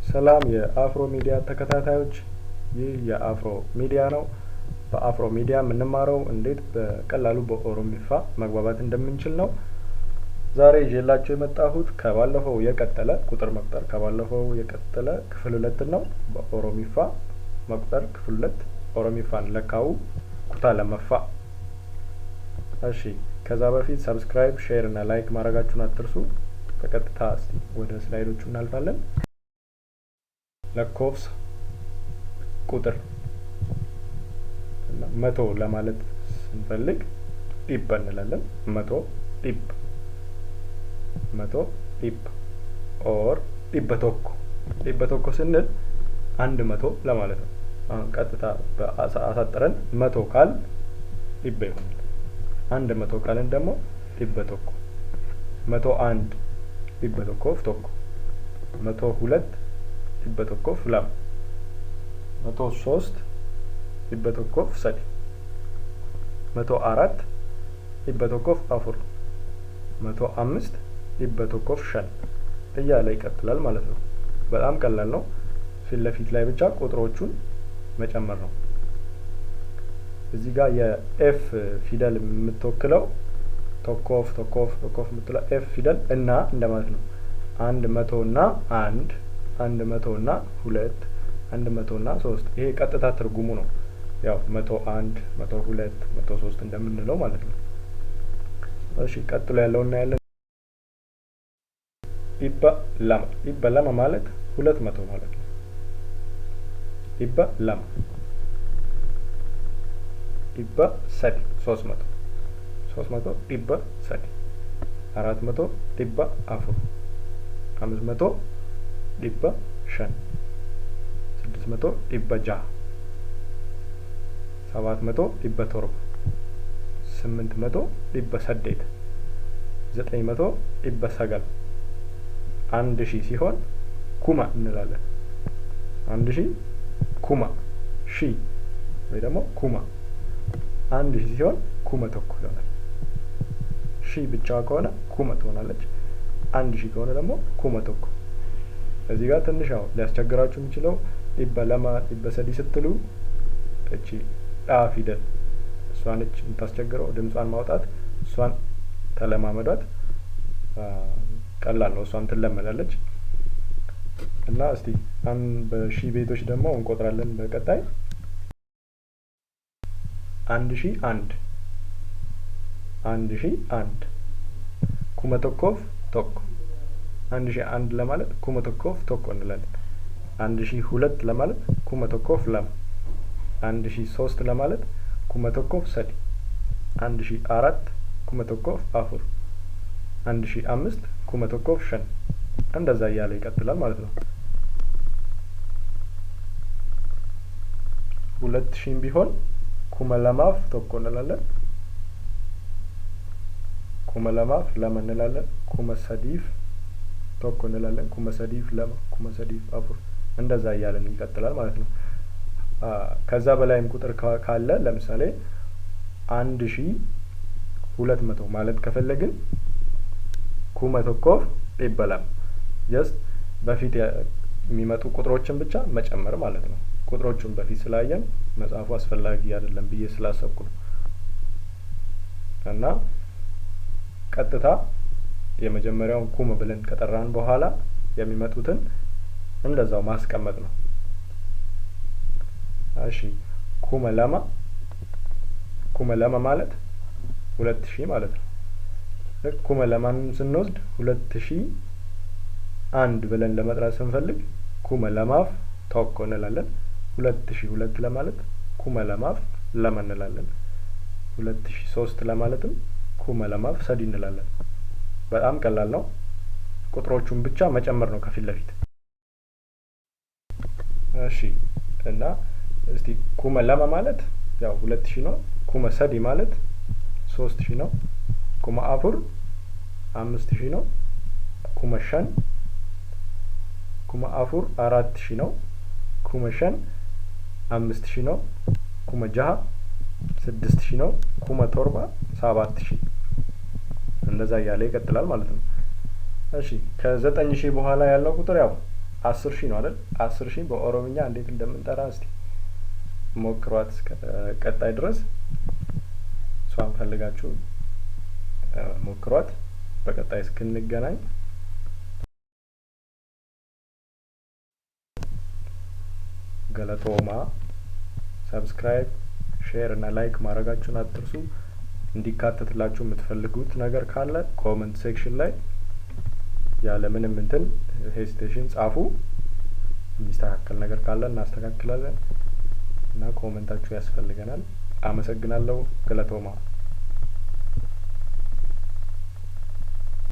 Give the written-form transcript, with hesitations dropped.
ሰላም የአፍሮ ሚዲያ ተከታታዮች፣ ይህ የአፍሮ ሚዲያ ነው። በአፍሮ ሚዲያ የምንማረው እንዴት በቀላሉ በኦሮሚፋ መግባባት እንደምንችል ነው። ዛሬ ይዤላችሁ የመጣሁት ከባለፈው የቀጠለ ቁጥር መቁጠር ከባለፈው የቀጠለ ክፍል 2 ነው። በኦሮሚፋ መቁጠር ክፍል 2 ኦሮሚፋን ለካው ኩታ ለመፋ። እሺ፣ ከዛ በፊት ሰብስክራይብ፣ ሼር እና ላይክ ማድረጋችሁን አትርሱ። በቀጥታ እስቲ ወደ ስላይዶቹ እናልፋለን። ለኮፍስ ቁጥር እና 100 ለማለት ስንፈልግ ዲብ እንላለን። 100 ዲብ፣ 100 ዲብ ኦር ዲበቶኮ። ዲበቶኮ ስንል 100 ለማለት ነው። አሁን ቀጥታ አሳጥረን 100 ካል ዲበ ይሆናል። 100 ካልን ደግሞ ዲበቶኮ። 101 ዲበቶኮፍ ቶኮ። 102 ዲበቶኮፍ ላም። 103 ዲበቶኮፍ ሰዲ። 104 ዲበቶኮፍ አፉር። 105 ዲበቶኮፍ ሸን እያለ ይቀጥላል ማለት ነው። በጣም ቀላል ነው። ፊት ለፊት ላይ ብቻ ቁጥሮቹን መጨመር ነው። እዚህ ጋር የኤፍ ፊደል የምትወክለው ቶኮፍ ቶኮፍ ቶኮፍ የምትለው ኤፍ ፊደል እና እንደማለት ነው። 100 እና 1 100 እና 2 100 እና 3 ይሄ ቀጥታ ትርጉሙ ነው። ያው 101 102 103 እንደምንለው ማለት ነው። እሺ፣ ቀጥሎ ያለው እና ያለን ዲባ ላማ። ዲባ ላማ ማለት 200 ማለት ነው። ዲባ ላማ። ዲባ ሰዲ 300 300 ዲባ ሰዲ። 400 ዲባ አፉር። 500 ዲባ ሸን። 600 ዲባ ጃ። 700 ዲባ ቶርባ። 800 ዲባ ሰዴት። 900 ዲባ ሰገል። 1000 ሲሆን ኩማ እንላለን። 1000 ኩማ ሺ ወይ ደግሞ ኩማ። 1000 ሲሆን ኩመ ቶኮ ይሆናል። ሺ ብቻ ከሆነ ኩመ ትሆናለች። 1000 ከሆነ ደግሞ ኩመ ቶኮ። እዚህ ጋር ትንሽ ያው ሊያስቸግራችሁ የሚችለው ዲባ ለማ ዲባ ሰዲ ስትሉ እቺ ዳ ፊደል እሷ ነች የምታስቸግረው። ድምጿን ማውጣት እሷን ተለማመዷት። ቀላል ነው። እሷን ትለመዳለች። እና እስቲ በሺ ቤቶች ደግሞ እንቆጥራለን በቀጣይ። 1001 1001 ኩመ ቶኮፍ ቶኮ። 1001 ለማለት ኩመ ቶኮፍ ቶኮ እንላለን። 1002 ለማለት ኩመ ቶኮፍ ለም። 1003 ለማለት ኩመ ቶኮፍ ሰዲ። 1004 ኩመ ቶኮፍ አፉር። 1005 ኩመ ቶኮፍ ሸን። እንደዛ እያለ ይቀጥላል ማለት ነው። 2000 ቢሆን ኩመ ለማፍ ቶኮ እንላለን። ኩመ ለማፍ ለም እንላለን። ኩመ ሰዲፍ ቶኮ እንላለን። ኩመ ሰዲፍ ለማ፣ ኩመ ሰዲፍ አፉር። እንደዛ እያለን ይቀጥላል ማለት ነው። ከዛ በላይም ቁጥር ካለ ለምሳሌ 1200 ማለት ከፈለግን ኩመ ቶኮፍ ዲባ ለም። ጀስት በፊት የሚመጡ ቁጥሮችን ብቻ መጨመር ማለት ነው። ቁጥሮቹን በፊት ስላየን መጽሐፉ አስፈላጊ አይደለም ብዬ ስላሰብኩ ነው። እና ቀጥታ የመጀመሪያውን ኩመ ብለን ከጠራን በኋላ የሚመጡትን እንደዛው ማስቀመጥ ነው። እሺ፣ ኩመ ለማ። ኩመ ለማ ማለት 2000 ማለት ነው። ኩመ ለማን ስንወስድ 2001 ብለን ለመጥራት ስንፈልግ ኩመ ለማፍ ቶኮ እንላለን። 2002 ለማለት ኩመ ለማፍ ለም እንላለን። 2003 ለማለትም ኩመ ለማፍ ሰዲ እንላለን። በጣም ቀላል ነው። ቁጥሮቹን ብቻ መጨመር ነው ከፊት ለፊት። እሺ፣ እና እስቲ ኩመ ለማ ማለት ያው 2000 ነው። ኩመ ሰዲ ማለት 3000 ነው። ኩመ አፉር 5000 ነው። ኩመ ሸን ኩመ አፉር 4000 ነው። ኩመ ሸን 5000 ነው። ኩመ ጃሃ 6000 ነው። ኩመ ቶርባ 7000። እንደዛ እያለ ይቀጥላል ማለት ነው። እሺ፣ ከ9000 በኋላ ያለው ቁጥር ያው 10,000 ነው አይደል? 10,000 በኦሮምኛ እንዴት እንደምንጠራ እስቲ ሞክሯት። እስከ ቀጣይ ድረስ እሷን ፈልጋችሁ ሞክሯት። በቀጣይ እስክንገናኝ ገለቶማ። ሰብስክራይብ፣ ሼር እና ላይክ ማድረጋችሁን አትርሱ። እንዲካተትላችሁ የምትፈልጉት ነገር ካለ ኮመንት ሴክሽን ላይ ያለ ምንም እንትን ሄሲቴሽን ጻፉ። የሚስተካከል ነገር ካለ እናስተካክላለን እና ኮመንታችሁ ያስፈልገናል። አመሰግናለሁ። ገለቶማ